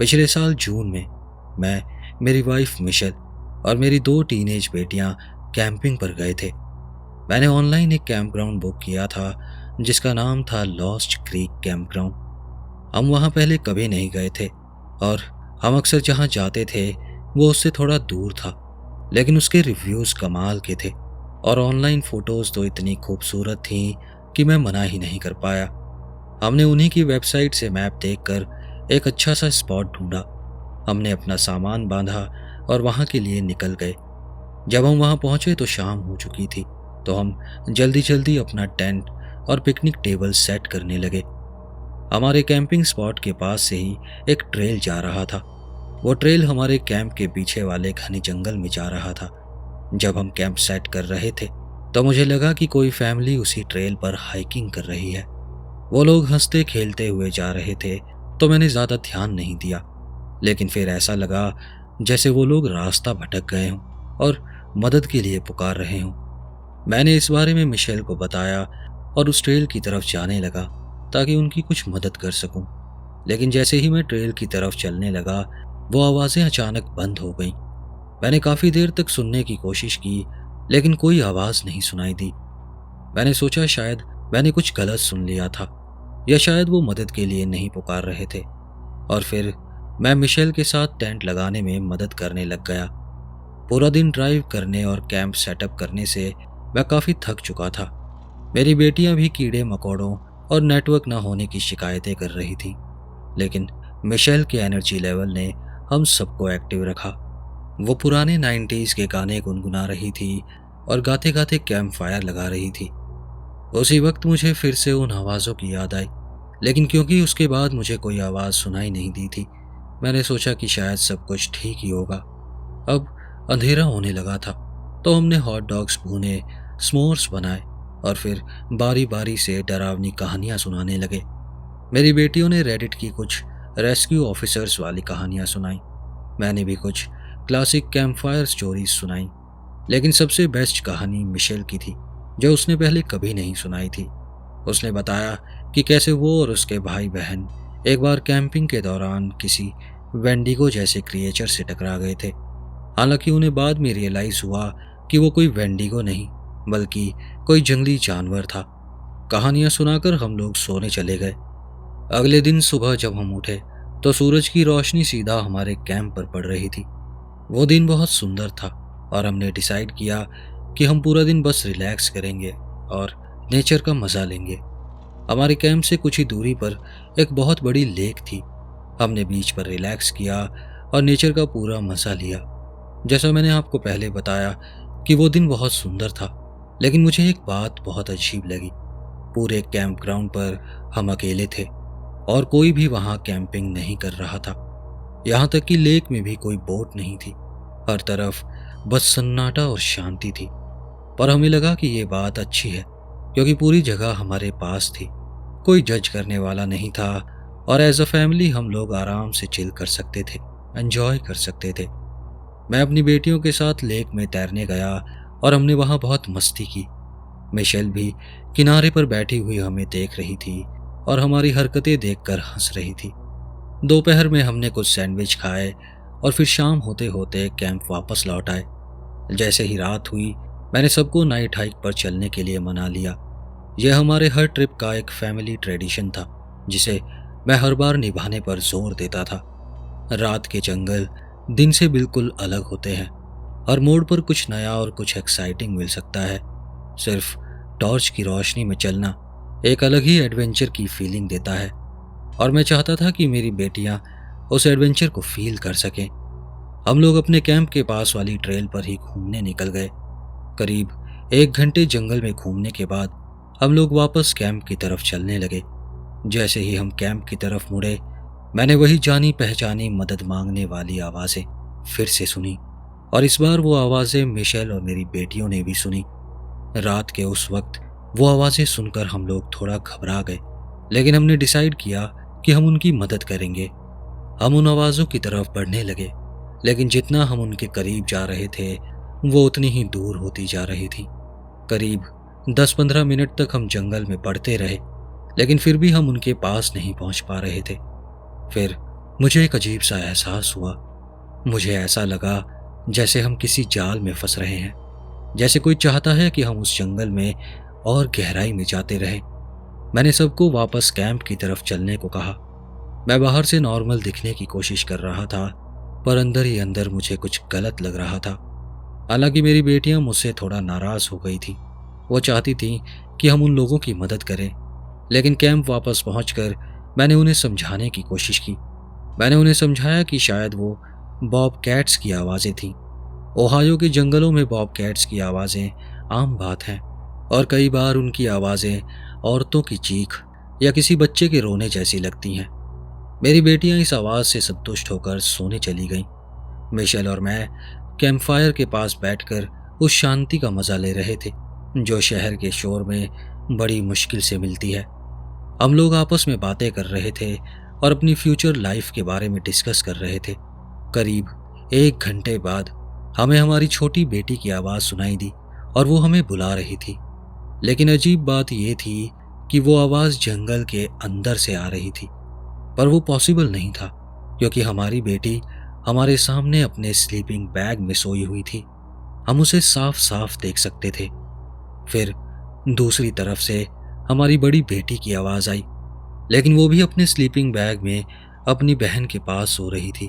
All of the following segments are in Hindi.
पिछले साल जून में मैं, मेरी वाइफ मिशेल और मेरी 2 टीनेज बेटियां कैंपिंग पर गए थे। मैंने ऑनलाइन एक कैंपग्राउंड बुक किया था जिसका नाम था लॉस्ट क्रीक कैंपग्राउंड। हम वहां पहले कभी नहीं गए थे और हम अक्सर जहां जाते थे वो उससे थोड़ा दूर था, लेकिन उसके रिव्यूज कमाल के थे और ऑनलाइन फोटोज तो इतनी खूबसूरत थीं कि मैं मना ही नहीं कर पाया। हमने उन्हीं की वेबसाइट से मैप देखकर एक अच्छा सा स्पॉट ढूंढा। हमने अपना सामान बांधा और वहां के लिए निकल गए। जब हम वहां पहुंचे तो शाम हो चुकी थी, तो हम जल्दी जल्दी अपना टेंट और पिकनिक टेबल सेट करने लगे। हमारे कैंपिंग स्पॉट के पास से ही एक ट्रेल जा रहा था। वो ट्रेल हमारे कैंप के पीछे वाले घने जंगल में जा रहा था। जब हम कैंप सेट कर रहे थे तो मुझे लगा कि कोई फैमिली उसी ट्रेल पर हाइकिंग कर रही है। वो लोग हंसते खेलते हुए जा रहे थे तो मैंने ज़्यादा ध्यान नहीं दिया, लेकिन फिर ऐसा लगा जैसे वो लोग रास्ता भटक गए हों और मदद के लिए पुकार रहे हों। मैंने इस बारे में मिशेल को बताया और उस ट्रेल की तरफ जाने लगा ताकि उनकी कुछ मदद कर सकूं। लेकिन जैसे ही मैं ट्रेल की तरफ चलने लगा वो आवाज़ें अचानक बंद हो गईं। मैंने काफ़ी देर तक सुनने की कोशिश की, लेकिन कोई आवाज़ नहीं सुनाई दी। मैंने सोचा शायद मैंने कुछ गलत सुन लिया था या शायद वो मदद के लिए नहीं पुकार रहे थे। और फिर मैं मिशेल के साथ टेंट लगाने में मदद करने लग गया। पूरा दिन ड्राइव करने और कैंप सेटअप करने से मैं काफ़ी थक चुका था। मेरी बेटियां भी कीड़े मकोड़ों और नेटवर्क ना होने की शिकायतें कर रही थीं, लेकिन मिशेल के एनर्जी लेवल ने हम सबको एक्टिव रखा। वो पुराने 90s के गाने गुनगुना रही थी और गाते गाते कैंप फायर लगा रही थी। उसी वक्त मुझे फिर से उन आवाज़ों की याद आई, लेकिन क्योंकि उसके बाद मुझे कोई आवाज़ सुनाई नहीं दी थी, मैंने सोचा कि शायद सब कुछ ठीक ही होगा। अब अंधेरा होने लगा था, तो हमने हॉट डॉग्स भूने, स्मोर्स बनाए और फिर बारी बारी से डरावनी कहानियां सुनाने लगे। मेरी बेटियों ने रेडिट की कुछ रेस्क्यू ऑफिसर्स वाली कहानियां सुनाई। मैंने भी कुछ क्लासिक कैंप फायर स्टोरीज सुनाई, लेकिन सबसे बेस्ट कहानी मिशेल की थी, जो उसने पहले कभी नहीं सुनाई थी। उसने बताया कि कैसे वो और उसके भाई बहन एक बार कैंपिंग के दौरान किसी वेंडिगो जैसे क्रिएचर से टकरा गए थे। हालांकि उन्हें बाद में रियलाइज हुआ कि वो कोई वेंडिगो नहीं बल्कि कोई जंगली जानवर था। कहानियां सुनाकर हम लोग सोने चले गए। अगले दिन सुबह जब हम उठे तो सूरज की रोशनी सीधा हमारे कैंप पर पड़ रही थी। वो दिन बहुत सुंदर था और हमने डिसाइड किया कि हम पूरा दिन बस रिलैक्स करेंगे और नेचर का मज़ा लेंगे। हमारे कैंप से कुछ ही दूरी पर एक बहुत बड़ी लेक थी। हमने बीच पर रिलैक्स किया और नेचर का पूरा मज़ा लिया। जैसा मैंने आपको पहले बताया कि वो दिन बहुत सुंदर था, लेकिन मुझे एक बात बहुत अजीब लगी। पूरे कैंप ग्राउंड पर हम अकेले थे और कोई भी वहाँ कैंपिंग नहीं कर रहा था। यहाँ तक कि लेक में भी कोई बोट नहीं थी। हर तरफ बस सन्नाटा और शांति थी। पर हमें लगा कि ये बात अच्छी है, क्योंकि पूरी जगह हमारे पास थी, कोई जज करने वाला नहीं था और एज अ फैमिली हम लोग आराम से चिल कर सकते थे, एंजॉय कर सकते थे। मैं अपनी बेटियों के साथ लेक में तैरने गया और हमने वहाँ बहुत मस्ती की। मिशेल भी किनारे पर बैठी हुई हमें देख रही थी और हमारी हरकतें देखकर हंस रही थी। दोपहर में हमने कुछ सैंडविच खाए और फिर शाम होते होते कैंप वापस लौट आए। जैसे ही रात हुई मैंने सबको नाइट हाइक पर चलने के लिए मना लिया। यह हमारे हर ट्रिप का एक फैमिली ट्रेडिशन था जिसे मैं हर बार निभाने पर जोर देता था। रात के जंगल दिन से बिल्कुल अलग होते हैं। हर मोड़ पर कुछ नया और कुछ एक्साइटिंग मिल सकता है। सिर्फ टॉर्च की रोशनी में चलना एक अलग ही एडवेंचर की फीलिंग देता है और मैं चाहता था कि मेरी बेटियां उस एडवेंचर को फील कर सकें। हम लोग अपने कैंप के पास वाली ट्रेल पर ही घूमने निकल गए। करीब 1 घंटे जंगल में घूमने के बाद हम लोग वापस कैंप की तरफ चलने लगे। जैसे ही हम कैंप की तरफ मुड़े, मैंने वही जानी पहचानी मदद मांगने वाली आवाज़ें फिर से सुनी और इस बार वो आवाज़ें मिशेल और मेरी बेटियों ने भी सुनी। रात के उस वक्त वो आवाज़ें सुनकर हम लोग थोड़ा घबरा गए, लेकिन हमने डिसाइड किया कि हम उनकी मदद करेंगे। हम उन आवाज़ों की तरफ बढ़ने लगे, लेकिन जितना हम उनके करीब जा रहे थे वो उतनी ही दूर होती जा रही थी। करीब 10-15 मिनट तक हम जंगल में पड़ते रहे, लेकिन फिर भी हम उनके पास नहीं पहुंच पा रहे थे। फिर मुझे एक अजीब सा एहसास हुआ। मुझे ऐसा लगा जैसे हम किसी जाल में फंस रहे हैं, जैसे कोई चाहता है कि हम उस जंगल में और गहराई में जाते रहें। मैंने सबको वापस कैंप की तरफ चलने को कहा। मैं बाहर से नॉर्मल दिखने की कोशिश कर रहा था, पर अंदर ही अंदर मुझे कुछ गलत लग रहा था। हालांकि मेरी बेटियां मुझसे थोड़ा नाराज हो गई थी। वो चाहती थीं कि हम उन लोगों की मदद करें, लेकिन कैंप वापस पहुंचकर मैंने उन्हें समझाने की कोशिश की। मैंने उन्हें समझाया कि शायद वो बॉब कैट्स की आवाज़ें थीं। ओहायो के जंगलों में बॉब कैट्स की आवाज़ें आम बात हैं, और कई बार उनकी आवाज़ें औरतों की चीख या किसी बच्चे के रोने जैसी लगती हैं। मेरी बेटियां इस आवाज़ से संतुष्ट होकर सोने चली गईं। मिशेल और मैं कैंपफायर के पास बैठकर उस शांति का मजा ले रहे थे जो शहर के शोर में बड़ी मुश्किल से मिलती है। हम लोग आपस में बातें कर रहे थे और अपनी फ्यूचर लाइफ के बारे में डिस्कस कर रहे थे। करीब 1 घंटे बाद हमें हमारी छोटी बेटी की आवाज़ सुनाई दी और वो हमें बुला रही थी। लेकिन अजीब बात यह थी कि वो आवाज़ जंगल के अंदर से आ रही थी, पर वो पॉसिबल नहीं था क्योंकि हमारी बेटी हमारे सामने अपने स्लीपिंग बैग में सोई हुई थी। हम उसे साफ साफ देख सकते थे। फिर दूसरी तरफ से हमारी बड़ी बेटी की आवाज़ आई, लेकिन वो भी अपने स्लीपिंग बैग में अपनी बहन के पास सो रही थी।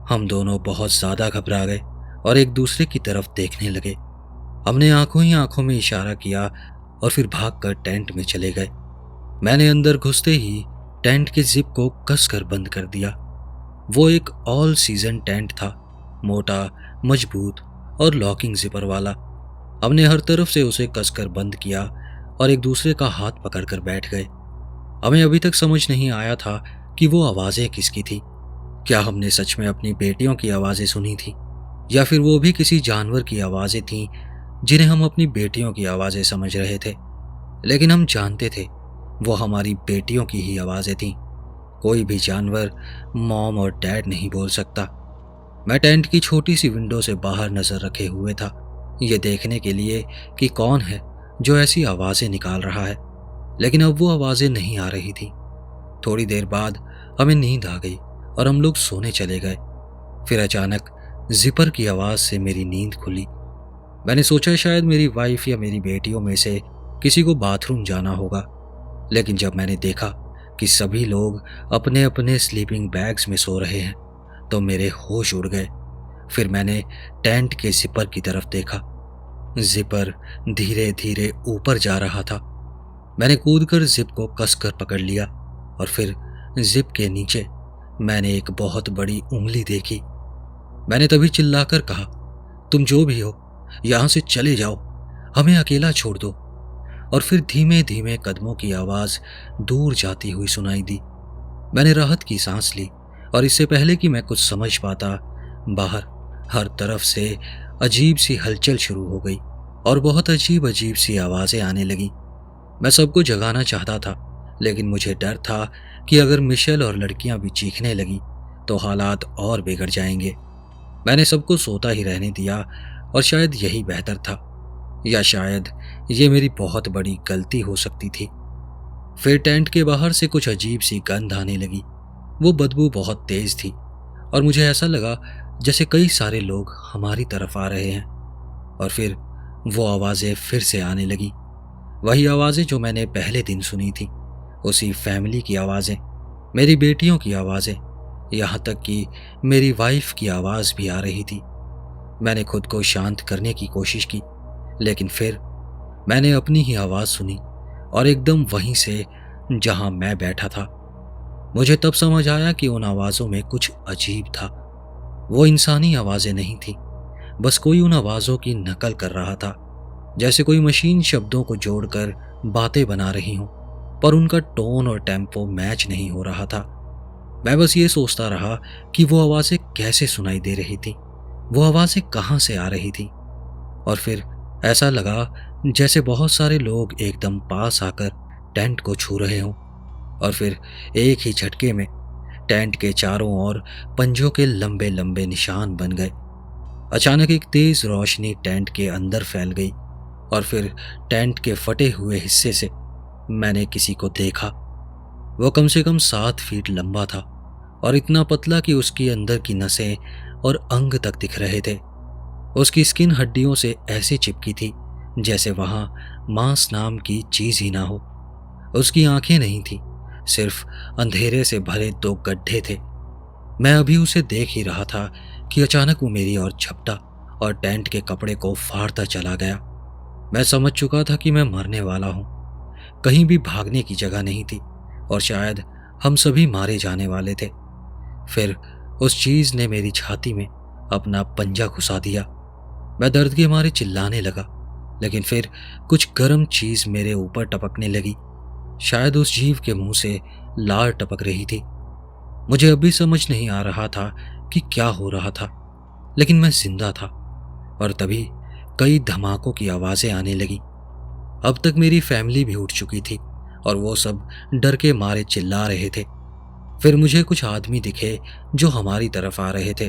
हम दोनों बहुत ज़्यादा घबरा गए और एक दूसरे की तरफ देखने लगे। हमने आंखों ही आंखों में इशारा किया और फिर भागकर टेंट में चले गए। मैंने अंदर घुसते ही टेंट के जिप को कसकर बंद कर दिया। वो एक ऑल सीजन टेंट था, मोटा, मजबूत और लॉकिंग जिपर वाला। हमने हर तरफ से उसे कसकर बंद किया और एक दूसरे का हाथ पकड़कर बैठ गए। हमें अभी तक समझ नहीं आया था कि वो आवाज़ें किसकी थी। क्या हमने सच में अपनी बेटियों की आवाज़ें सुनी थी, या फिर वो भी किसी जानवर की आवाज़ें थीं जिन्हें हम अपनी बेटियों की आवाज़ें समझ रहे थे। लेकिन हम जानते थे वो हमारी बेटियों की ही आवाज़ें थीं। कोई भी जानवर मॉम और डैड नहीं बोल सकता। मैं टेंट की छोटी सी विंडो से बाहर नजर रखे हुए था, ये देखने के लिए कि कौन है जो ऐसी आवाज़ें निकाल रहा है। लेकिन अब वो आवाज़ें नहीं आ रही थी। थोड़ी देर बाद हमें नींद आ गई और हम लोग सोने चले गए। फिर अचानक जिपर की आवाज़ से मेरी नींद खुली। मैंने सोचा शायद मेरी वाइफ या मेरी बेटियों में से किसी को बाथरूम जाना होगा, लेकिन जब मैंने देखा कि सभी लोग अपने अपने स्लीपिंग बैग्स में सो रहे हैं तो मेरे होश उड़ गए। फिर मैंने टेंट के जिपर की तरफ देखा। जिपर धीरे धीरे ऊपर जा रहा था। मैंने कूदकर जिप को कसकर पकड़ लिया और फिर जिप के नीचे मैंने एक बहुत बड़ी उंगली देखी। मैंने तभी चिल्लाकर कहा, तुम जो भी हो यहां से चले जाओ, हमें अकेला छोड़ दो। और फिर धीमे धीमे कदमों की आवाज दूर जाती हुई सुनाई दी। मैंने राहत की सांस ली और इससे पहले कि मैं कुछ समझ पाता, बाहर हर तरफ से अजीब सी हलचल शुरू हो गई और बहुत अजीब अजीब सी आवाजें आने लगी। मैं सबको जगाना चाहता था, लेकिन मुझे डर था कि अगर मिशेल और लड़कियां भी चीखने लगी तो हालात और बिगड़ जाएंगे। मैंने सबको सोता ही रहने दिया और शायद यही बेहतर था, या शायद ये मेरी बहुत बड़ी गलती हो सकती थी। फिर टेंट के बाहर से कुछ अजीब सी गंध आने लगी। वो बदबू बहुत तेज थी और मुझे ऐसा लगा जैसे कई सारे लोग हमारी तरफ आ रहे हैं। और फिर वो आवाज़ें फिर से आने लगी, वही आवाज़ें जो मैंने पहले दिन सुनी थी, उसी फैमिली की आवाज़ें, मेरी बेटियों की आवाज़ें, यहाँ तक कि मेरी वाइफ की आवाज़ भी आ रही थी। मैंने खुद को शांत करने की कोशिश की, लेकिन फिर मैंने अपनी ही आवाज़ सुनी और एकदम वहीं से जहां मैं बैठा था। मुझे तब समझ आया कि उन आवाज़ों में कुछ अजीब था। वो इंसानी आवाज़ें नहीं थी, बस कोई उन आवाज़ों की नकल कर रहा था, जैसे कोई मशीन शब्दों को जोड़कर बातें बना रही हो, पर उनका टोन और टेम्पो मैच नहीं हो रहा था। मैं बस ये सोचता रहा कि वो आवाज़ें कैसे सुनाई दे रही थी, वो आवाज़ें कहाँ से आ रही थी। और फिर ऐसा लगा जैसे बहुत सारे लोग एकदम पास आकर टेंट को छू रहे हों, और फिर एक ही झटके में टेंट के चारों ओर पंजों के लंबे लंबे निशान बन गए। अचानक एक तेज रोशनी टेंट के अंदर फैल गई और फिर टेंट के फटे हुए हिस्से से मैंने किसी को देखा। वो कम से कम 7 फीट लंबा था और इतना पतला कि उसकी अंदर की नसें और अंग तक दिख रहे थे। उसकी स्किन हड्डियों से ऐसे चिपकी थी जैसे वहां मांस नाम की चीज ही ना हो। उसकी आंखें नहीं थी, सिर्फ अंधेरे से भरे दो गड्ढे थे। मैं अभी उसे देख ही रहा था कि अचानक वो मेरी ओर झपटा और टेंट के कपड़े को फाड़ता चला गया। मैं समझ चुका था कि मैं मरने वाला हूं। कहीं भी भागने की जगह नहीं थी और शायद हम सभी मारे जाने वाले थे। फिर उस चीज ने मेरी छाती में अपना पंजा घुसा दिया। मैं दर्द के मारे चिल्लाने लगा, लेकिन फिर कुछ गर्म चीज मेरे ऊपर टपकने लगी। शायद उस जीव के मुंह से लार टपक रही थी। मुझे अभी समझ नहीं आ रहा था कि क्या हो रहा था, लेकिन मैं जिंदा था। और तभी कई धमाकों की आवाजें आने लगी। अब तक मेरी फैमिली भी उठ चुकी थी और वो सब डर के मारे चिल्ला रहे थे। फिर मुझे कुछ आदमी दिखे जो हमारी तरफ आ रहे थे।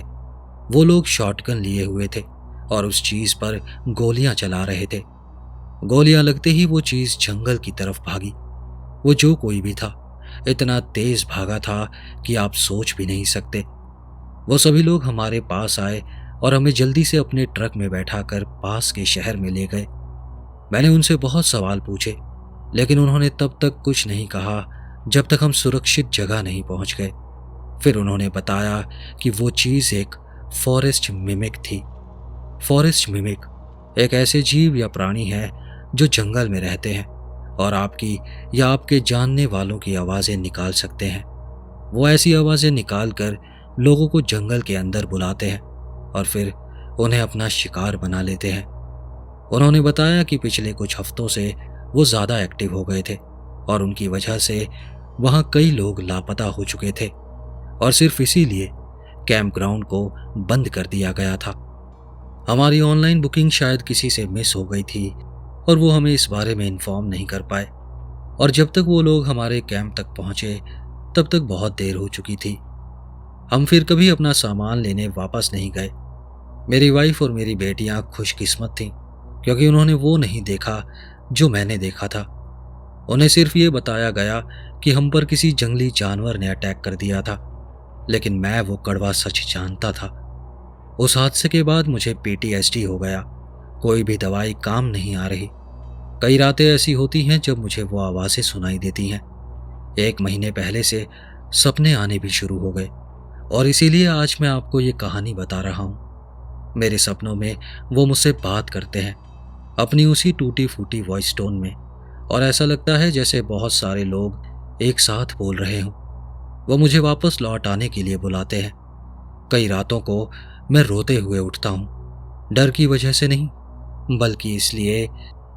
वो लोग शॉटगन लिए हुए थे और उस चीज पर गोलियां चला रहे थे। गोलियां लगते ही वो चीज जंगल की तरफ भागी। वो जो कोई भी था, इतना तेज भागा था कि आप सोच भी नहीं सकते। वो सभी लोग हमारे पास आए और हमें जल्दी से अपने ट्रक में बैठाकर पास के शहर में ले गए। मैंने उनसे बहुत सवाल पूछे, लेकिन उन्होंने तब तक कुछ नहीं कहा जब तक हम सुरक्षित जगह नहीं पहुंच गए। फिर उन्होंने बताया कि वो चीज एक फॉरेस्ट मिमिक थी। फॉरेस्ट मिमिक एक ऐसे जीव या प्राणी है जो जंगल में रहते हैं और आपकी या आपके जानने वालों की आवाजें निकाल सकते हैं। वो ऐसी आवाजें निकाल कर लोगों को जंगल के अंदर बुलाते हैं और फिर उन्हें अपना शिकार बना लेते हैं। उन्होंने बताया कि पिछले कुछ हफ्तों से वो ज्यादा एक्टिव हो गए थे और उनकी वजह से वहां कई लोग लापता हो चुके थे और सिर्फ इसीलिए कैंप ग्राउंड को बंद कर दिया गया था। हमारी ऑनलाइन बुकिंग शायद किसी से मिस हो गई थी और वो हमें इस बारे में इन्फॉर्म नहीं कर पाए। और जब तक वो लोग हमारे कैंप तक पहुंचे तब तक बहुत देर हो चुकी थी। हम फिर कभी अपना सामान लेने वापस नहीं गए। मेरी वाइफ और मेरी बेटियां खुशकिस्मत थीं क्योंकि उन्होंने वो नहीं देखा जो मैंने देखा था। उन्हें सिर्फ ये बताया गया कि हम पर किसी जंगली जानवर ने अटैक कर दिया था, लेकिन मैं वो कड़वा सच जानता था। उस हादसे के बाद मुझे पीटीएसडी हो गया। कोई भी दवाई काम नहीं आ रही। कई रातें ऐसी होती हैं जब मुझे वो आवाज़ें सुनाई देती हैं। 1 महीने पहले से सपने आने भी शुरू हो गए और इसीलिए आज मैं आपको ये कहानी बता रहा हूँ। मेरे सपनों में वो मुझसे बात करते हैं अपनी उसी टूटी फूटी वॉइस टोन में, और ऐसा लगता है जैसे बहुत सारे लोग एक साथ बोल रहे हों। वो मुझे वापस लौट आने के लिए बुलाते हैं। कई रातों को मैं रोते हुए उठता हूँ, डर की वजह से नहीं बल्कि इसलिए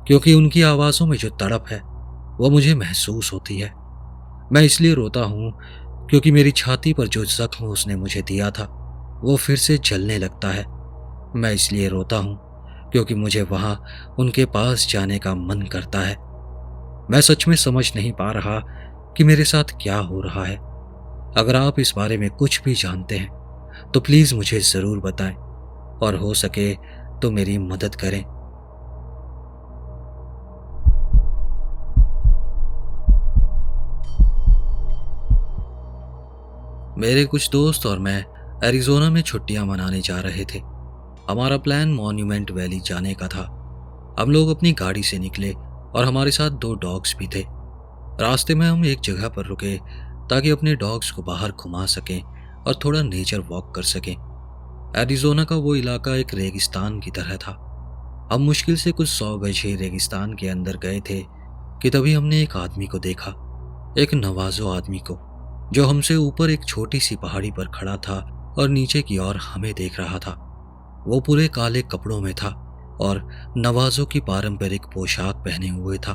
क्योंकि उनकी आवाज़ों में जो तड़प है वो मुझे महसूस होती है। मैं इसलिए रोता हूँ क्योंकि मेरी छाती पर जो जख्म उसने मुझे दिया था वो फिर से जलने लगता है। मैं इसलिए रोता हूँ क्योंकि मुझे वहाँ उनके पास जाने का मन करता है। मैं सच में समझ नहीं पा रहा कि मेरे साथ क्या हो रहा है। अगर आप इस बारे में कुछ भी जानते हैं तो प्लीज़ मुझे ज़रूर बताएं और हो सके तो मेरी मदद करें। मेरे कुछ दोस्त और मैं एरिज़ोना में छुट्टियां मनाने जा रहे थे। हमारा प्लान मॉन्यूमेंट वैली जाने का था। हम लोग अपनी गाड़ी से निकले और हमारे साथ 2 डॉग्स भी थे। रास्ते में हम एक जगह पर रुके ताकि अपने डॉग्स को बाहर घुमा सकें और थोड़ा नेचर वॉक कर सकें। एरिज़ोना का वो इलाका एक रेगिस्तान की तरह था। हम मुश्किल से कुछ 100 गज ही रेगिस्तान के अंदर गए थे कि तभी हमने एक आदमी को देखा, एक नवाजो आदमी को, जो हमसे ऊपर एक छोटी सी पहाड़ी पर खड़ा था और नीचे की ओर हमें देख रहा था। वो पूरे काले कपड़ों में था और नवाजों की पारंपरिक पोशाक पहने हुए था।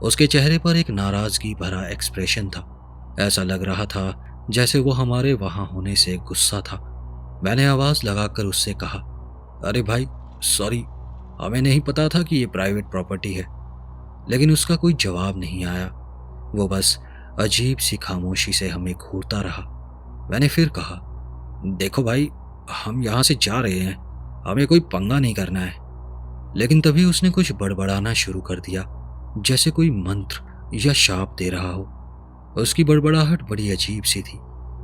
उसके चेहरे पर एक नाराजगी भरा एक्सप्रेशन था। ऐसा लग रहा था जैसे वो हमारे वहां होने से गुस्सा था। मैंने आवाज लगाकर उससे कहा, अरे भाई सॉरी, हमें नहीं पता था कि ये प्राइवेट प्रॉपर्टी है। लेकिन उसका कोई जवाब नहीं आया। वो बस अजीब सी खामोशी से हमें घूरता रहा। मैंने फिर कहा, देखो भाई, हम यहाँ से जा रहे हैं, हमें कोई पंगा नहीं करना है। लेकिन तभी उसने कुछ बड़बड़ाना शुरू कर दिया, जैसे कोई मंत्र या शाप दे रहा हो। उसकी बड़बड़ाहट बड़ी अजीब सी थी।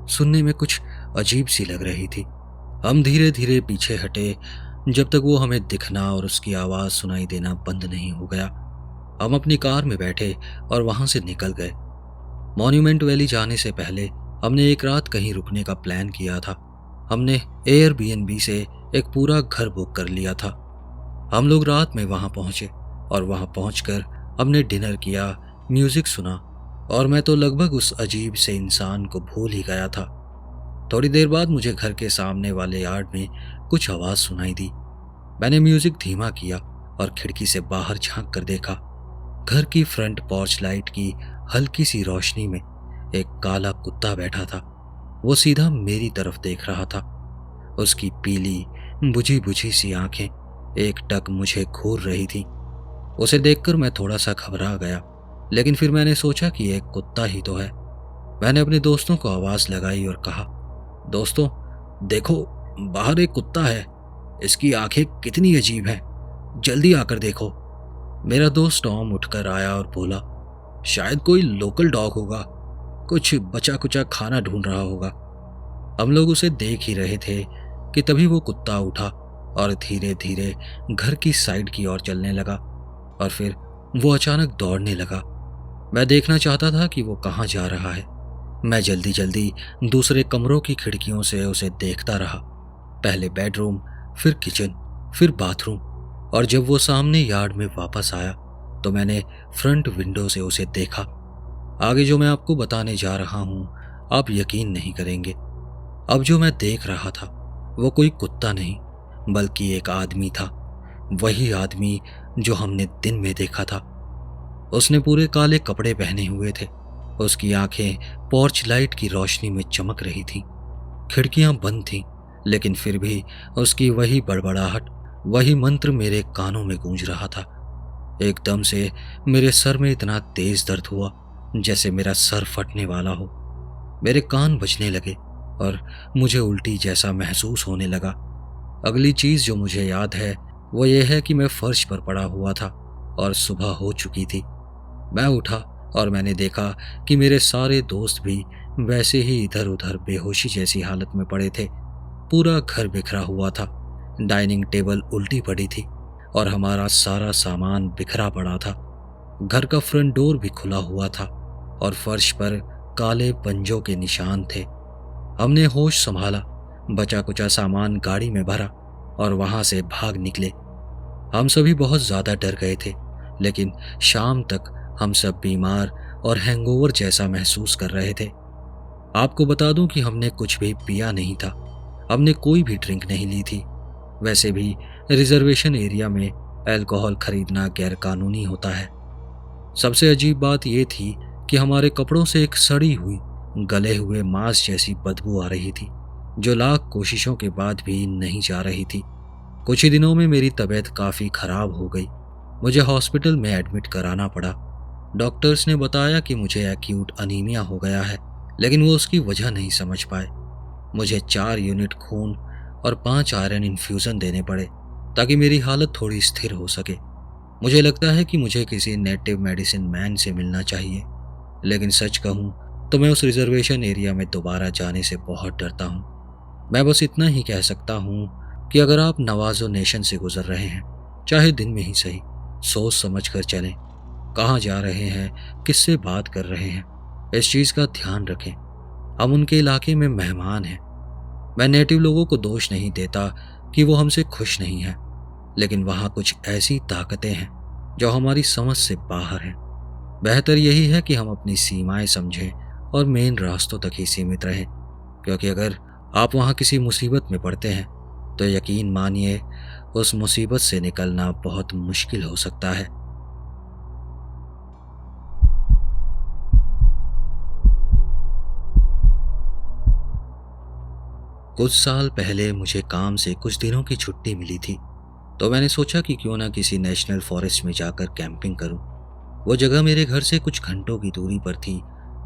सुनने में कुछ अजीब सी लग रही थी। हम धीरे धीरे पीछे हटे जब तक वो हमें दिखना और उसकी आवाज़ सुनाई देना बंद नहीं हो गया। हम अपनी कार में बैठे और वहां से निकल गए। मॉन्यूमेंट वैली जाने से पहले हमने एक रात कहीं रुकने का प्लान किया था। हमने एयरबीएनबी से एक पूरा घर बुक कर लिया था। हम लोग रात में वहां पहुंचे और वहां पहुंचकर हमने डिनर किया, म्यूजिक सुना और मैं तो लगभग उस अजीब से इंसान को भूल ही गया था। थोड़ी देर बाद मुझे घर के सामने वाले यार्ड में कुछ आवाज़ सुनाई दी। मैंने म्यूजिक धीमा किया और खिड़की से बाहर झांक कर देखा। घर की फ्रंट पोर्च लाइट की हल्की सी रोशनी में एक काला कुत्ता बैठा था। वो सीधा मेरी तरफ देख रहा था। उसकी पीली बुझी बुझी सी आंखें एक टक मुझे घूर रही थी। उसे देखकर मैं थोड़ा सा घबरा गया, लेकिन फिर मैंने सोचा कि एक कुत्ता ही तो है। मैंने अपने दोस्तों को आवाज़ लगाई और कहा, दोस्तों देखो, बाहर एक कुत्ता है। इसकी आंखें कितनी अजीब हैं, जल्दी आकर देखो। मेरा दोस्त टॉम उठकर आया और बोला, शायद कोई लोकल डॉग होगा, कुछ बचा कुचा खाना ढूंढ रहा होगा। हम लोग उसे देख ही रहे थे कि तभी वो कुत्ता उठा और धीरे धीरे घर की साइड की ओर चलने लगा और फिर वो अचानक दौड़ने लगा। मैं देखना चाहता था कि वो कहाँ जा रहा है। मैं जल्दी जल्दी दूसरे कमरों की खिड़कियों से उसे देखता रहा, पहले बेडरूम, फिर किचन, फिर बाथरूम, और जब वो सामने यार्ड में वापस आया तो मैंने फ्रंट विंडो से उसे देखा। आगे जो मैं आपको बताने जा रहा हूँ आप यकीन नहीं करेंगे। अब जो मैं देख रहा था वो कोई कुत्ता नहीं बल्कि एक आदमी था। वही आदमी जो हमने दिन में देखा था। उसने पूरे काले कपड़े पहने हुए थे। उसकी आंखें पोर्च लाइट की रोशनी में चमक रही थीं। खिड़कियां बंद थीं, लेकिन फिर भी उसकी वही बड़बड़ाहट, वही मंत्र मेरे कानों में गूंज रहा था। एकदम से मेरे सर में इतना तेज दर्द हुआ जैसे मेरा सर फटने वाला हो। मेरे कान बजने लगे और मुझे उल्टी जैसा महसूस होने लगा। अगली चीज जो मुझे याद है वो ये है कि मैं फर्श पर पड़ा हुआ था और सुबह हो चुकी थी। मैं उठा और मैंने देखा कि मेरे सारे दोस्त भी वैसे ही इधर उधर बेहोशी जैसी हालत में पड़े थे। पूरा घर बिखरा हुआ था। डाइनिंग टेबल उल्टी पड़ी थी और हमारा सारा सामान बिखरा पड़ा था। घर का फ्रंट डोर भी खुला हुआ था और फर्श पर काले पंजों के निशान थे। हमने होश संभाला, बचा कुचा सामान गाड़ी में भरा और वहां से भाग निकले। हम सभी बहुत ज्यादा डर गए थे, लेकिन शाम तक हम सब बीमार और हैंगओवर जैसा महसूस कर रहे थे। आपको बता दूं कि हमने कुछ भी पिया नहीं था। हमने कोई भी ड्रिंक नहीं ली थी। वैसे भी रिजर्वेशन एरिया में अल्कोहल खरीदना गैरकानूनी होता है। सबसे अजीब बात यह थी कि हमारे कपड़ों से एक सड़ी हुई, गले हुए मांस जैसी बदबू आ रही थी, जो लाख कोशिशों के बाद भी नहीं जा रही थी। कुछ ही दिनों में मेरी तबीयत काफ़ी खराब हो गई। मुझे हॉस्पिटल में एडमिट कराना पड़ा। डॉक्टर्स ने बताया कि मुझे एक्यूट अनीमिया हो गया है, लेकिन वो उसकी वजह नहीं समझ पाए। मुझे 4 यूनिट खून और 5 आयरन इन्फ्यूज़न देने पड़े ताकि मेरी हालत थोड़ी स्थिर हो सके। मुझे लगता है कि मुझे किसी नेटिव मेडिसिन मैन से मिलना चाहिए, लेकिन सच कहूँ तो मैं उस रिजर्वेशन एरिया में दोबारा जाने से बहुत डरता हूँ। मैं बस इतना ही कह सकता हूँ कि अगर आप नवाजो नेशन से गुजर रहे हैं, चाहे दिन में ही सही, सोच समझ कर चलें। कहाँ जा रहे हैं, किससे बात कर रहे हैं, इस चीज़ का ध्यान रखें। हम उनके इलाके में मेहमान हैं। मैं नेटिव लोगों को दोष नहीं देता कि वो हमसे खुश नहीं हैं, लेकिन वहाँ कुछ ऐसी ताकतें हैं जो हमारी समझ से बाहर हैं। बेहतर यही है कि हम अपनी सीमाएं समझें और मेन रास्तों तक ही सीमित रहें, क्योंकि अगर आप वहाँ किसी मुसीबत में पड़ते हैं तो यकीन मानिए उस मुसीबत से निकलना बहुत मुश्किल हो सकता है। कुछ साल पहले मुझे काम से कुछ दिनों की छुट्टी मिली थी, तो मैंने सोचा कि क्यों ना किसी नेशनल फॉरेस्ट में जाकर कैंपिंग करूं। वो जगह मेरे घर से कुछ घंटों की दूरी पर थी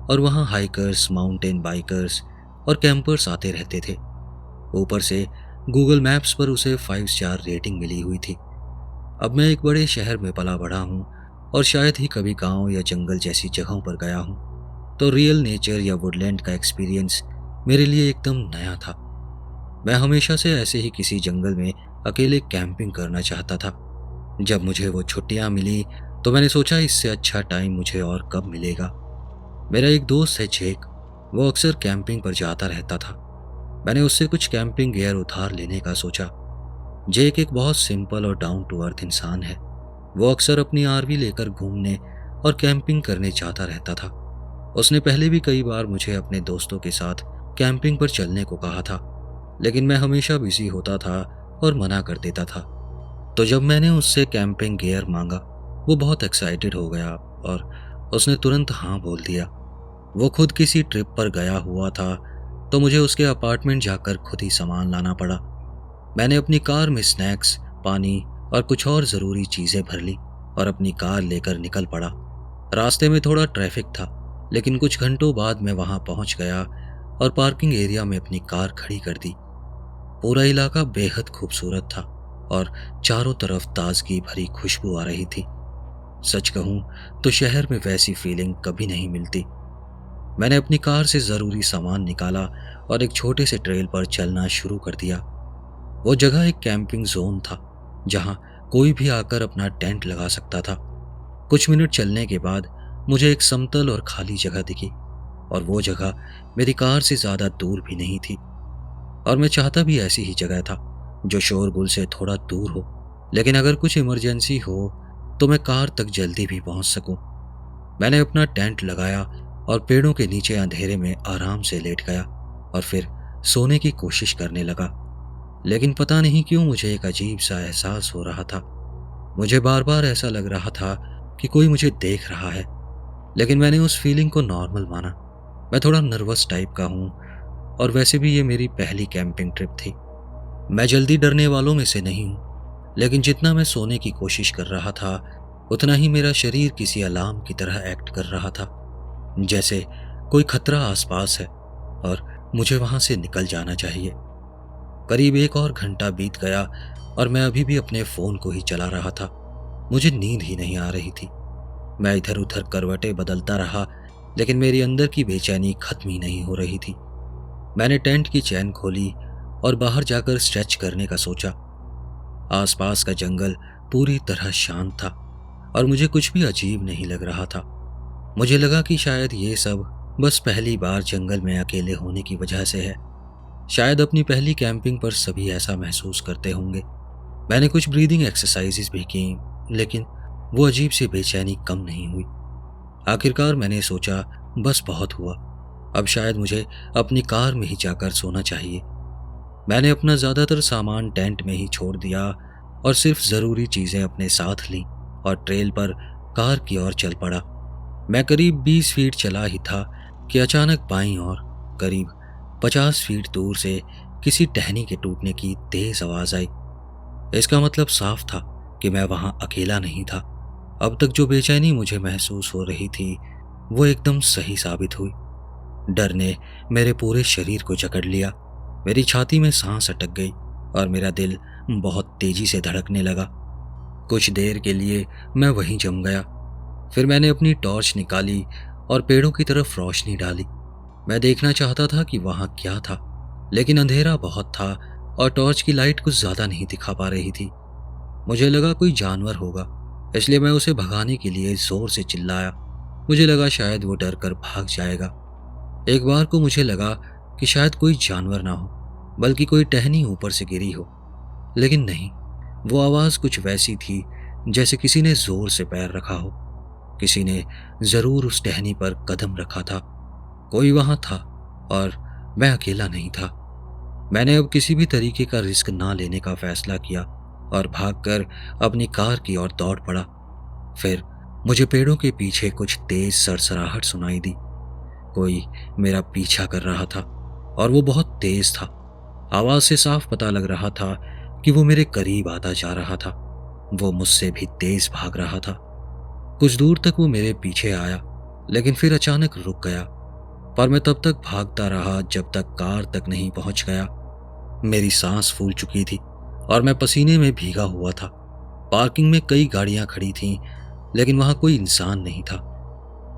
और वहां हाइकर्स, माउंटेन बाइकर्स और कैंपर्स आते रहते थे। ऊपर से गूगल मैप्स पर उसे 5 स्टार रेटिंग मिली हुई थी। अब मैं एक बड़े शहर में पला बड़ा हूँ और शायद ही कभी गांव या जंगल जैसी जगहों पर गया हूँ, तो रियल नेचर या वुडलैंड का एक्सपीरियंस मेरे लिए एकदम नया था। मैं हमेशा से ऐसे ही किसी जंगल में अकेले कैंपिंग करना चाहता था। जब मुझे वो छुट्टियां मिली तो मैंने सोचा इससे अच्छा टाइम मुझे और कब मिलेगा। मेरा एक दोस्त है जेक, वो अक्सर कैंपिंग पर जाता रहता था। मैंने उससे कुछ कैंपिंग गियर उधार लेने का सोचा। जेक एक बहुत सिंपल और डाउन टू अर्थ इंसान है। वो अक्सर अपनी आरवी लेकर घूमने और कैंपिंग करने जाता रहता था। उसने पहले भी कई बार मुझे अपने दोस्तों के साथ कैंपिंग पर चलने को कहा था, लेकिन मैं हमेशा बिजी होता था और मना कर देता था। तो जब मैंने उससे कैंपिंग गियर मांगा, वो बहुत एक्साइटेड हो गया और उसने तुरंत हाँ बोल दिया। वो खुद किसी ट्रिप पर गया हुआ था, तो मुझे उसके अपार्टमेंट जाकर खुद ही सामान लाना पड़ा। मैंने अपनी कार में स्नैक्स, पानी और कुछ और ज़रूरी चीज़ें भर ली और अपनी कार लेकर निकल पड़ा। रास्ते में थोड़ा ट्रैफिक था, लेकिन कुछ घंटों बाद मैं वहां पहुंच गया और पार्किंग एरिया में अपनी कार खड़ी कर दी। पूरा इलाका बेहद खूबसूरत था और चारों तरफ ताजगी भरी खुशबू आ रही थी। सच कहूं तो शहर में वैसी फीलिंग कभी नहीं मिलती। मैंने अपनी कार से ज़रूरी सामान निकाला और एक छोटे से ट्रेल पर चलना शुरू कर दिया। वो जगह एक कैंपिंग जोन था, जहां कोई भी आकर अपना टेंट लगा सकता था। कुछ मिनट चलने के बाद मुझे एक समतल और खाली जगह दिखी, और वो जगह मेरी कार से ज़्यादा दूर भी नहीं थी। और मैं चाहता भी ऐसी ही जगह था, जो शोरगुल से थोड़ा दूर हो, लेकिन अगर कुछ इमरजेंसी हो तो मैं कार तक जल्दी भी पहुंच सकूं। मैंने अपना टेंट लगाया और पेड़ों के नीचे अंधेरे में आराम से लेट गया और फिर सोने की कोशिश करने लगा। लेकिन पता नहीं क्यों मुझे एक अजीब सा एहसास हो रहा था। मुझे बार बार ऐसा लग रहा था कि कोई मुझे देख रहा है, लेकिन मैंने उस फीलिंग को नॉर्मल माना। मैं थोड़ा नर्वस टाइप का हूँ, और वैसे भी ये मेरी पहली कैंपिंग ट्रिप थी। मैं जल्दी डरने वालों में से नहीं हूँ, लेकिन जितना मैं सोने की कोशिश कर रहा था, उतना ही मेरा शरीर किसी अलार्म की तरह एक्ट कर रहा था, जैसे कोई खतरा आसपास है और मुझे वहां से निकल जाना चाहिए। करीब 1 और घंटा बीत गया और मैं अभी भी अपने फ़ोन को ही चला रहा था। मुझे नींद ही नहीं आ रही थी। मैं इधर उधर करवटें बदलता रहा, लेकिन मेरी अंदर की बेचैनी खत्म ही नहीं हो रही थी। मैंने टेंट की चैन खोली और बाहर जाकर स्ट्रेच करने का सोचा। आसपास का जंगल पूरी तरह शांत था और मुझे कुछ भी अजीब नहीं लग रहा था। मुझे लगा कि शायद ये सब बस पहली बार जंगल में अकेले होने की वजह से है। शायद अपनी पहली कैंपिंग पर सभी ऐसा महसूस करते होंगे। मैंने कुछ ब्रीदिंग एक्सरसाइजेस भी की, लेकिन वो अजीब सी बेचैनी कम नहीं हुई। आखिरकार मैंने सोचा बस बहुत हुआ, अब शायद मुझे अपनी कार में ही जाकर सोना चाहिए। मैंने अपना ज़्यादातर सामान टेंट में ही छोड़ दिया और सिर्फ ज़रूरी चीज़ें अपने साथ लीं और ट्रेल पर कार की ओर चल पड़ा। मैं करीब 20 फीट चला ही था कि अचानक बाईं ओर करीब 50 फीट दूर से किसी टहनी के टूटने की तेज आवाज़ आई। इसका मतलब साफ था कि मैं वहां अकेला नहीं था। अब तक जो बेचैनी मुझे महसूस हो रही थी, वो एकदम सही साबित हुई। डर ने मेरे पूरे शरीर को जकड़ लिया। मेरी छाती में सांस अटक गई और मेरा दिल बहुत तेजी से धड़कने लगा। कुछ देर के लिए मैं वहीं जम गया। फिर मैंने अपनी टॉर्च निकाली और पेड़ों की तरफ रोशनी डाली। मैं देखना चाहता था कि वहां क्या था, लेकिन अंधेरा बहुत था और टॉर्च की लाइट कुछ ज्यादा नहीं दिखा पा रही थी। मुझे लगा कोई जानवर होगा, इसलिए मैं उसे भगाने के लिए जोर से चिल्लाया। मुझे लगा शायद वो डर कर भाग जाएगा। एक बार को मुझे लगा कि शायद कोई जानवर ना हो, बल्कि कोई टहनी ऊपर से गिरी हो, लेकिन नहीं। वो आवाज़ कुछ वैसी थी जैसे किसी ने जोर से पैर रखा हो। किसी ने जरूर उस टहनी पर कदम रखा था। कोई वहां था और मैं अकेला नहीं था। मैंने अब किसी भी तरीके का रिस्क ना लेने का फैसला किया और भागकर अपनी कार की ओर दौड़ पड़ा। फिर मुझे पेड़ों के पीछे कुछ तेज सरसराहट सुनाई दी। कोई मेरा पीछा कर रहा था और वो बहुत तेज था। आवाज से साफ पता लग रहा था कि वो मेरे करीब आता जा रहा था। वो मुझसे भी तेज भाग रहा था। कुछ दूर तक वो मेरे पीछे आया, लेकिन फिर अचानक रुक गया। पर मैं तब तक भागता रहा जब तक कार तक नहीं पहुंच गया। मेरी सांस फूल चुकी थी और मैं पसीने में भीगा हुआ था। पार्किंग में कई गाड़ियां खड़ी थीं, लेकिन वहां कोई इंसान नहीं था।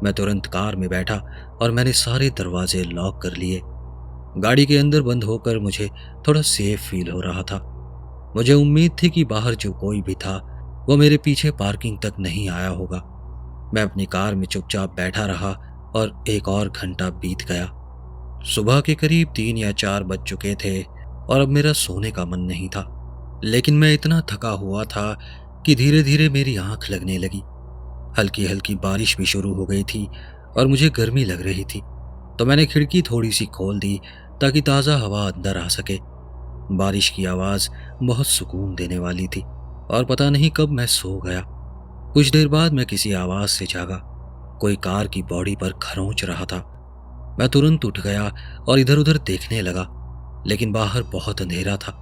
मैं तुरंत कार में बैठा और मैंने सारे दरवाजे लॉक कर लिए। गाड़ी के अंदर बंद होकर मुझे थोड़ा सेफ फील हो रहा था। मुझे उम्मीद थी कि बाहर जो कोई भी था वो मेरे पीछे पार्किंग तक नहीं आया होगा। मैं अपनी कार में चुपचाप बैठा रहा और एक और घंटा बीत गया। सुबह के करीब 3 या 4 बज चुके थे और अब मेरा सोने का मन नहीं था। लेकिन मैं इतना थका हुआ था कि धीरे धीरे मेरी आंख लगने लगी। हल्की हल्की बारिश भी शुरू हो गई थी और मुझे गर्मी लग रही थी, तो मैंने खिड़की थोड़ी सी खोल दी ताकि ताज़ा हवा अंदर आ सके। बारिश की आवाज़ बहुत सुकून देने वाली थी और पता नहीं कब मैं सो गया। कुछ देर बाद मैं किसी आवाज़ से जागा। कोई कार की बॉडी पर खरोंच रहा था। मैं तुरंत उठ गया और इधर उधर देखने लगा, लेकिन बाहर बहुत अंधेरा था।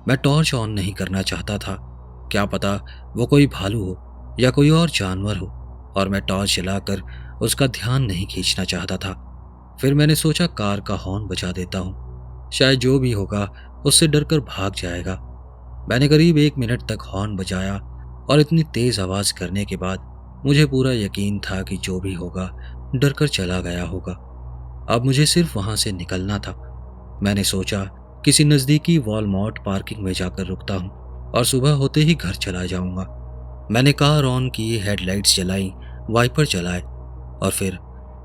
मैं टॉर्च ऑन नहीं करना चाहता था, क्या पता वो कोई भालू हो या कोई और जानवर हो, और मैं टॉर्च जलाकर उसका ध्यान नहीं खींचना चाहता था। फिर मैंने सोचा कार का हॉर्न बजा देता हूँ, शायद जो भी होगा उससे डरकर भाग जाएगा। मैंने करीब 1 मिनट तक हॉर्न बजाया और इतनी तेज आवाज़ करने के बाद मुझे पूरा यकीन था कि जो भी होगा डरकर चला गया होगा। अब मुझे सिर्फ वहाँ से निकलना था। मैंने सोचा किसी नज़दीकी वॉलमार्ट पार्किंग में जाकर रुकता हूँ और सुबह होते ही घर चला जाऊँगा। मैंने कार ऑन की, हेडलाइट्स जलाई, वाइपर चलाए और फिर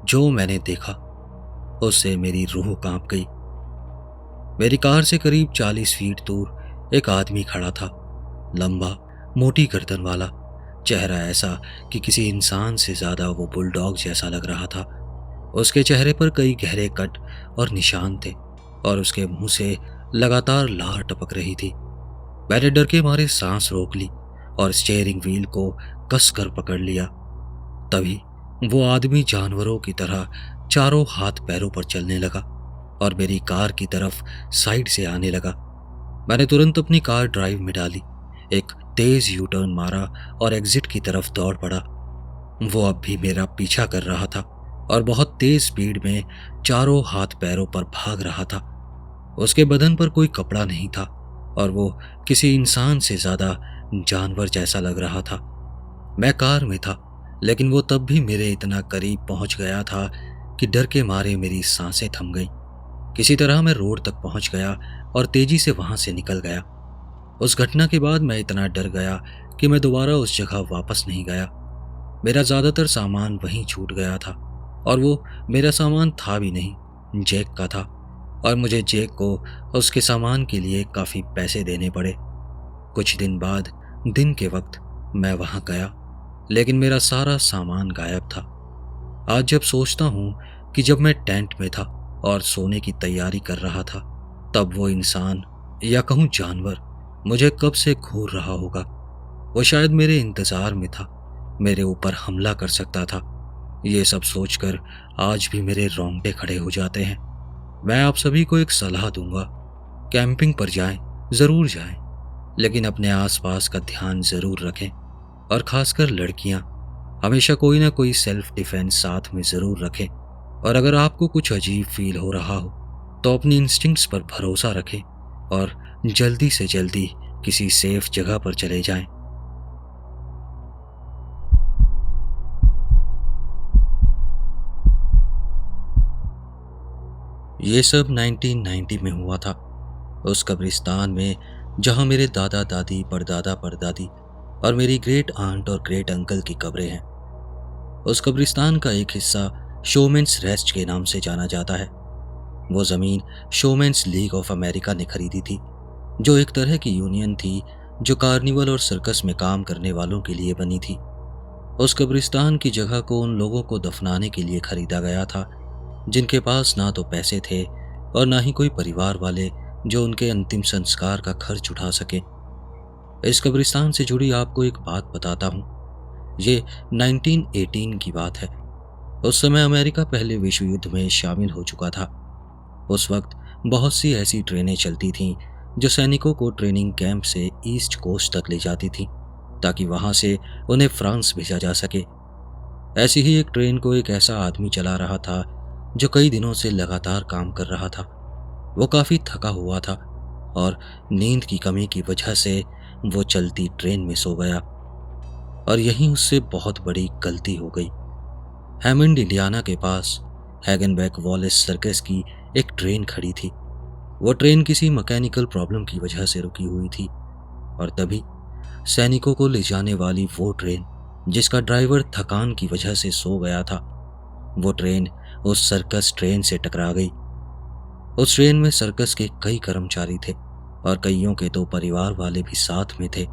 जो मैंने देखा उससे मेरी रूह कांप गई। मेरी कार से करीब 40 फीट दूर एक आदमी खड़ा था। लंबा, मोटी गर्दन वाला, चेहरा ऐसा कि किसी इंसान से ज़्यादा वो बुलडॉग जैसा लग रहा था। उसके चेहरे पर कई गहरे कट और निशान थे और उसके मुंह से लगातार लार टपक रही थी। मैंने डर के मारे सांस रोक ली और स्टीयरिंग व्हील को कसकर पकड़ लिया। तभी वो आदमी जानवरों की तरह चारों हाथ पैरों पर चलने लगा और मेरी कार की तरफ साइड से आने लगा। मैंने तुरंत अपनी कार ड्राइव में डाली, एक तेज यू टर्न मारा और एग्जिट की तरफ दौड़ पड़ा। वो अब भी मेरा पीछा कर रहा था और बहुत तेज स्पीड में चारों हाथ पैरों पर भाग रहा था। उसके बदन पर कोई कपड़ा नहीं था और वो किसी इंसान से ज्यादा जानवर जैसा लग रहा था। मैं कार में था, लेकिन वो तब भी मेरे इतना करीब पहुंच गया था कि डर के मारे मेरी सांसें थम गईं। किसी तरह मैं रोड तक पहुंच गया और तेजी से वहां से निकल गया। उस घटना के बाद मैं इतना डर गया कि मैं दोबारा उस जगह वापस नहीं गया। मेरा ज्यादातर सामान वहीं छूट गया था और वो मेरा सामान था भी नहीं, जैक का था, और मुझे जैक को उसके सामान के लिए काफी पैसे देने पड़े। कुछ दिन बाद दिन के वक्त मैं वहां गया, लेकिन मेरा सारा सामान गायब था। आज जब सोचता हूँ कि जब मैं टेंट में था और सोने की तैयारी कर रहा था, तब वो इंसान या कहूँ जानवर मुझे कब से घूर रहा होगा। वो शायद मेरे इंतजार में था, मेरे ऊपर हमला कर सकता था। ये सब सोचकर आज भी मेरे रोंगटे खड़े हो जाते हैं। मैं आप सभी को एक सलाह दूंगा, कैंपिंग पर जाएं, जरूर जाएं, लेकिन अपने आसपास का ध्यान जरूर रखें और खासकर लड़कियां हमेशा कोई ना कोई सेल्फ डिफेंस साथ में जरूर रखें। और अगर आपको कुछ अजीब फील हो रहा हो तो अपनी इंस्टिंक्ट्स पर भरोसा रखें और जल्दी से जल्दी किसी सेफ जगह पर चले जाएं। ये सब 1990 में हुआ था, उस कब्रिस्तान में जहां मेरे दादा दादी, परदादा परदादी और मेरी ग्रेट आंट और ग्रेट अंकल की कब्रें हैं। उस कब्रिस्तान का एक हिस्सा शोमेंस रेस्ट के नाम से जाना जाता है। वो जमीन शोमेंस लीग ऑफ अमेरिका ने खरीदी थी, जो एक तरह की यूनियन थी जो कार्निवल और सर्कस में काम करने वालों के लिए बनी थी। उस कब्रिस्तान की जगह को उन लोगों को दफनाने के लिए खरीदा गया था जिनके पास ना तो पैसे थे और ना ही कोई परिवार वाले जो उनके अंतिम संस्कार का खर्च उठा सके। इस कब्रिस्तान से जुड़ी आपको एक बात बताता हूँ। ये 1918 की बात है। उस समय अमेरिका पहले विश्व युद्ध में शामिल हो चुका था। उस वक्त बहुत सी ऐसी ट्रेनें चलती थीं जो सैनिकों को ट्रेनिंग कैंप से ईस्ट कोस्ट तक ले जाती थीं ताकि वहां से उन्हें फ्रांस भेजा जा सके। ऐसी ही एक ट्रेन को एक ऐसा आदमी चला रहा था जो कई दिनों से लगातार काम कर रहा था। वो काफी थका हुआ था और नींद की कमी की वजह से वो चलती ट्रेन में सो गया और यहीं उससे बहुत बड़ी गलती हो गई। हैमंड इंडियाना के पास हैगनबैक वॉलेस सर्कस की एक ट्रेन खड़ी थी। वो ट्रेन किसी मैकेनिकल प्रॉब्लम की वजह से रुकी हुई थी और तभी सैनिकों को ले जाने वाली वो ट्रेन, जिसका ड्राइवर थकान की वजह से सो गया था, वो ट्रेन उस सर्कस ट्रेन से टकरा गई। उस ट्रेन में सर्कस के कई कर्मचारी थे और कईयों के तो परिवार वाले भी साथ में थे।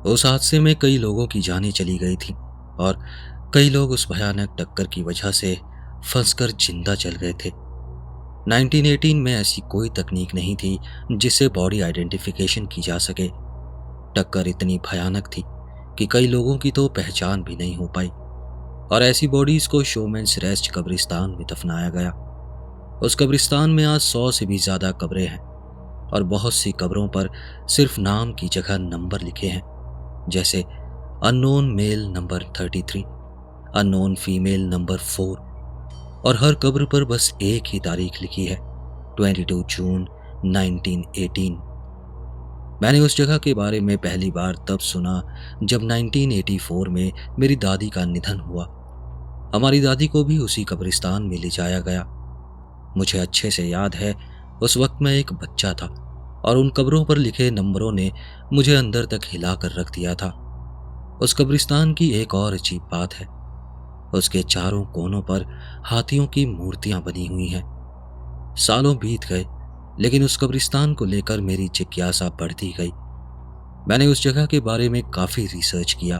उस हादसे में कई लोगों की जानें चली गई थी और कई लोग उस भयानक टक्कर की वजह से फंसकर जिंदा जल गए थे। 1918 में ऐसी कोई तकनीक नहीं थी जिससे बॉडी आइडेंटिफिकेशन की जा सके। टक्कर इतनी भयानक थी कि कई लोगों की तो पहचान भी नहीं हो पाई और ऐसी बॉडीज को शोमेंस रेस्ट कब्रिस्तान में दफनाया गया। उस कब्रिस्तान में आज 100 से भी ज्यादा कब्रें हैं और बहुत सी कब्रों पर सिर्फ नाम की जगह नंबर लिखे हैं, जैसे unknown male number 33, unknown female number 4 और हर कब्र पर बस एक ही तारीख लिखी है, 22 जून 1918। मैंने उस जगह के बारे में पहली बार तब सुना जब 1984 में मेरी दादी का निधन हुआ। हमारी दादी को भी उसी कब्रिस्तान में ले जाया गया। मुझे अच्छे से याद है, उस वक्त मैं एक बच्चा था और उन कब्रों पर लिखे नंबरों ने मुझे अंदर तक हिला कर रख दिया था। उस कब्रिस्तान की एक और अजीब बात है, उसके चारों कोनों पर हाथियों की मूर्तियां बनी हुई हैं। सालों बीत गए लेकिन उस कब्रिस्तान को लेकर मेरी जिज्ञासा बढ़ती गई। मैंने उस जगह के बारे में काफी रिसर्च किया।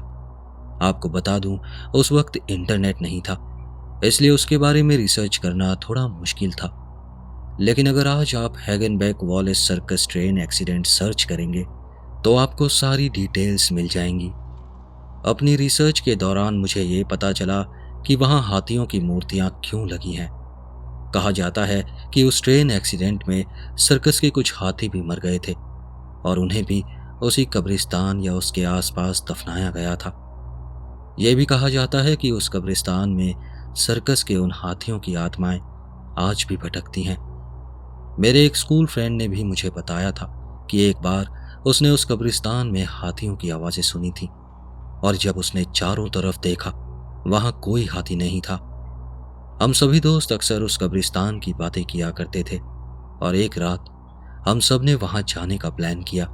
आपको बता दूं, उस वक्त इंटरनेट नहीं था, इसलिए उसके बारे में रिसर्च करना थोड़ा मुश्किल था। लेकिन अगर आज आप Hagenbeck Wallace circus train accident search करेंगे तो आपको सारी डिटेल्स मिल जाएंगी। अपनी रिसर्च के दौरान मुझे ये पता चला कि वहां हाथियों की मूर्तियां क्यों लगी हैं। कहा जाता है कि उस ट्रेन एक्सीडेंट में सर्कस के कुछ हाथी भी मर गए थे और उन्हें भी उसी कब्रिस्तान या उसके आसपास दफनाया गया था। यह भी कहा जाता है कि उस कब्रिस्तान में सर्कस के उन हाथियों की आत्माएं आज भी भटकती हैं। मेरे एक स्कूल फ्रेंड ने भी मुझे बताया था कि एक बार उसने उस कब्रिस्तान में हाथियों की आवाजें सुनी थी और जब उसने चारों तरफ देखा वहां कोई हाथी नहीं था। हम सभी दोस्त अक्सर उस कब्रिस्तान की बातें किया करते थे और एक रात हम सब ने वहां जाने का प्लान किया।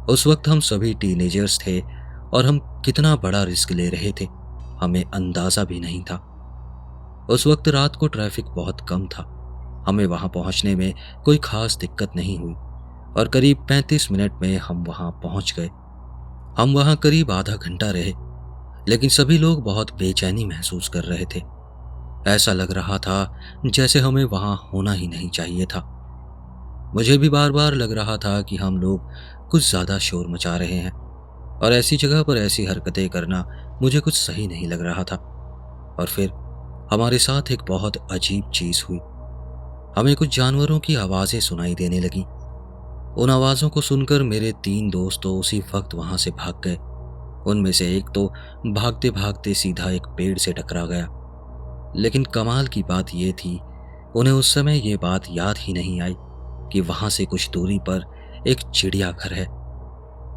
उस वक्त हम सभी टीनेजर्स थे और हम कितना बड़ा रिस्क ले रहे थे हमें अंदाजा भी नहीं था। उस वक्त रात को ट्रैफिक बहुत कम था, हमें वहां पहुंचने में कोई खास दिक्कत नहीं हुई और करीब 35 मिनट में हम वहां पहुंच गए। हम वहां करीब आधा घंटा रहे लेकिन सभी लोग बहुत बेचैनी महसूस कर रहे थे। ऐसा लग रहा था जैसे हमें वहां होना ही नहीं चाहिए था। मुझे भी बार बार लग रहा था कि हम लोग कुछ ज्यादा शोर मचा रहे हैं और ऐसी जगह पर ऐसी हरकतें करना मुझे कुछ सही नहीं लग रहा था। और फिर हमारे साथ एक बहुत अजीब चीज हुई। हमें कुछ जानवरों की आवाजें सुनाई देने लगी। उन आवाजों को सुनकर मेरे 3 दोस्त तो उसी वक्त वहां से भाग गए। उनमें से एक तो भागते भागते सीधा एक पेड़ से टकरा गया। लेकिन कमाल की बात यह थी, उन्हें उस समय ये बात याद ही नहीं आई कि वहां से कुछ दूरी पर एक चिड़ियाघर है।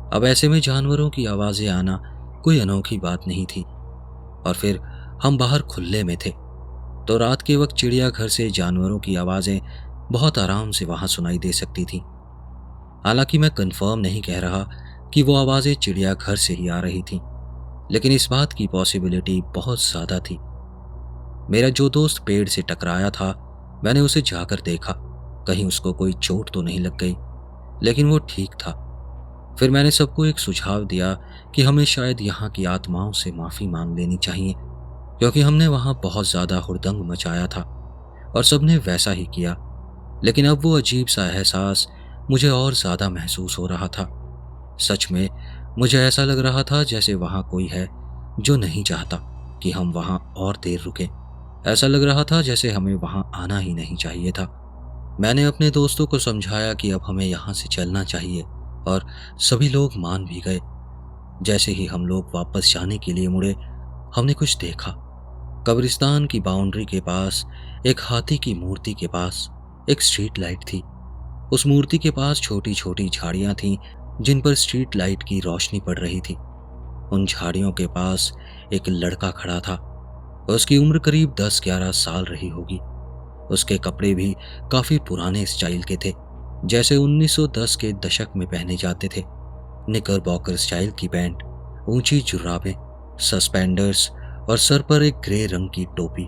अब ऐसे में जानवरों की आवाजें आना कोई अनोखी बात नहीं थी। और फिर हम बाहर खुले में थे तो रात के वक्त चिड़ियाघर से जानवरों की आवाजें बहुत आराम से वहां सुनाई दे सकती थी। हालांकि मैं कंफर्म नहीं कह रहा कि वो आवाजें चिड़ियाघर से ही आ रही थीं, लेकिन इस बात की पॉसिबिलिटी बहुत ज्यादा थी। मेरा जो दोस्त पेड़ से टकराया था, मैंने उसे जाकर देखा, कहीं उसको कोई चोट तो नहीं लग गई, लेकिन वो ठीक था। फिर मैंने सबको एक सुझाव दिया कि हमें शायद यहाँ की आत्माओं से माफी मांग लेनी चाहिए, क्योंकि हमने वहां बहुत ज्यादा हुड़दंग मचाया था और सबने वैसा ही किया। लेकिन अब वो अजीब सा एहसास मुझे और ज्यादा महसूस हो रहा था। सच में मुझे ऐसा लग रहा था जैसे वहां कोई है जो नहीं चाहता कि हम वहां और देर रुकें। ऐसा लग रहा था जैसे हमें वहां आना ही नहीं चाहिए था। मैंने अपने दोस्तों को समझाया कि अब हमें यहाँ से चलना चाहिए और सभी लोग मान भी गए। जैसे ही हम लोग वापस जाने के लिए मुड़े, हमने कुछ देखा। कब्रिस्तान की बाउंड्री के पास एक हाथी की मूर्ति के पास एक स्ट्रीट लाइट थी। उस मूर्ति के पास छोटी छोटी झाड़ियां थीं जिन पर स्ट्रीट लाइट की रोशनी पड़ रही थी। उन झाड़ियों के पास एक लड़का खड़ा था। उसकी उम्र करीब 10-11 साल रही होगी। उसके कपड़े भी काफी पुराने स्टाइल के थे, जैसे 1910 के दशक में पहने जाते थे। निकरबॉकर स्टाइल की पैंट, ऊंची जुराबें, सस्पेंडर्स और सर पर एक ग्रे रंग की टोपी।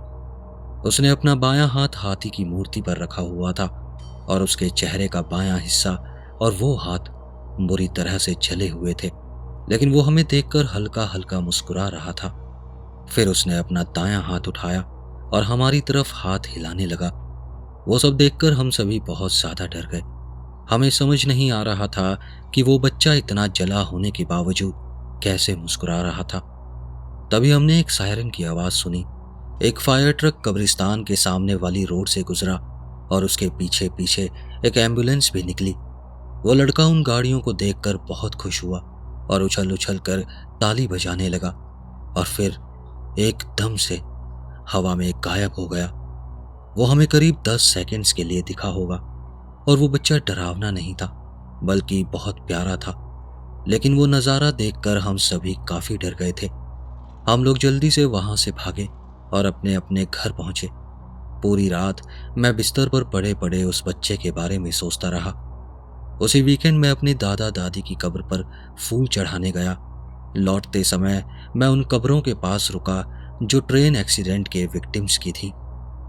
उसने अपना बायां हाथ हाथी की मूर्ति पर रखा हुआ था और उसके चेहरे का बायां हिस्सा और वो हाथ बुरी तरह से जले हुए थे, लेकिन वो हमें देखकर हल्का हल्का मुस्कुरा रहा था। फिर उसने अपना दायां हाथ उठाया और हमारी तरफ हाथ हिलाने लगा। वो सब देखकर हम सभी बहुत ज्यादा डर गए। हमें समझ नहीं आ रहा था कि वो बच्चा इतना जला होने के बावजूद कैसे मुस्कुरा रहा था। तभी हमने एक सायरन की आवाज सुनी। एक फायर ट्रक कब्रिस्तान के सामने वाली रोड से गुजरा और उसके पीछे पीछे एक एम्बुलेंस भी निकली। वो लड़का उन गाड़ियों को देखकर बहुत खुश हुआ और उछल उछल कर ताली बजाने लगा और फिर एकदम से हवा में गायब हो गया। वो हमें करीब 10 सेकंड्स के लिए दिखा होगा और वो बच्चा डरावना नहीं था, बल्कि बहुत प्यारा था। लेकिन वो नज़ारा देखकर हम सभी काफी डर गए थे। हम लोग जल्दी से वहां से भागे और अपने अपने घर पहुंचे। पूरी रात मैं बिस्तर पर पड़े पड़े उस बच्चे के बारे में सोचता रहा। उसी वीकेंड मैं अपने दादा दादी की कब्र पर फूल चढ़ाने गया। लौटते समय मैं उन कब्रों के पास रुका जो ट्रेन एक्सीडेंट के विक्टिम्स की थी।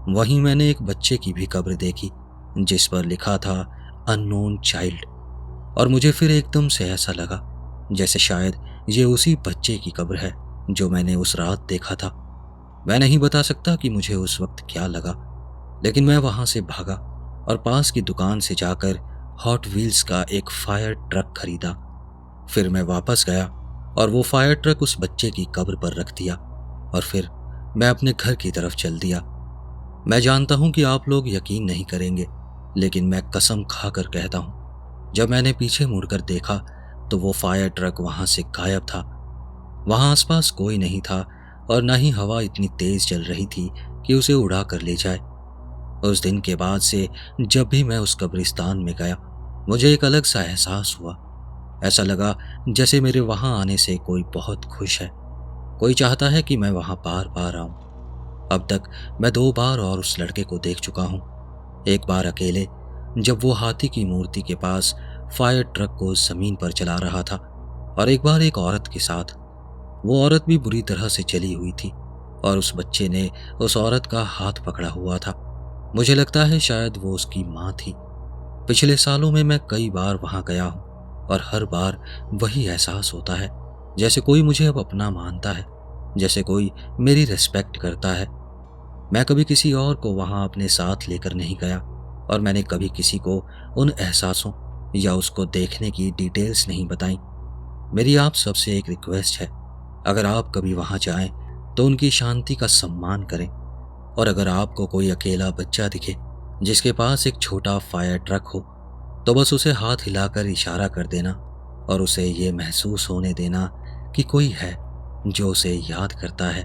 वहीं मैंने एक बच्चे की भी कब्र देखी जिस पर लिखा था अननोन चाइल्ड, और मुझे फिर एकदम से ऐसा लगा जैसे शायद ये उसी बच्चे की कब्र है जो मैंने उस रात देखा था। मैं नहीं बता सकता कि मुझे उस वक्त क्या लगा, लेकिन मैं वहां से भागा और पास की दुकान से जाकर हॉट व्हील्स का एक फायर ट्रक खरीदा। फिर मैं वापस गया और वो फायर ट्रक उस बच्चे की कब्र पर रख दिया और फिर मैं अपने घर की तरफ चल दिया। मैं जानता हूं कि आप लोग यकीन नहीं करेंगे, लेकिन मैं कसम खाकर कहता हूं, जब मैंने पीछे मुड़कर देखा तो वो फायर ट्रक वहां से गायब था। वहां आसपास कोई नहीं था और न ही हवा इतनी तेज चल रही थी कि उसे उड़ा कर ले जाए। उस दिन के बाद से जब भी मैं उस कब्रिस्तान में गया, मुझे एक अलग सा एहसास हुआ। ऐसा लगा जैसे मेरे वहां आने से कोई बहुत खुश है, कोई चाहता है कि मैं वहां बार बार आऊं। अब तक मैं 2 बार और उस लड़के को देख चुका हूं। एक बार अकेले, जब वो हाथी की मूर्ति के पास फायर ट्रक को जमीन पर चला रहा था, और एक बार एक औरत के साथ। वो औरत भी बुरी तरह से जली हुई थी और उस बच्चे ने उस औरत का हाथ पकड़ा हुआ था। मुझे लगता है शायद वो उसकी माँ थी। पिछले सालों में मैं कई बार वहां गया हूं और हर बार वही एहसास होता है, जैसे कोई मुझे अब अपना मानता है, जैसे कोई मेरी रिस्पेक्ट करता है। मैं कभी किसी और को वहां अपने साथ लेकर नहीं गया और मैंने कभी किसी को उन एहसासों या उसको देखने की डिटेल्स नहीं बताई। मेरी आप सबसे एक रिक्वेस्ट है, अगर आप कभी वहां जाएं तो उनकी शांति का सम्मान करें, और अगर आपको कोई अकेला बच्चा दिखे जिसके पास एक छोटा फायर ट्रक हो, तो बस उसे हाथ हिलाकर इशारा कर देना और उसे ये महसूस होने देना कि कोई है जो उसे याद करता है।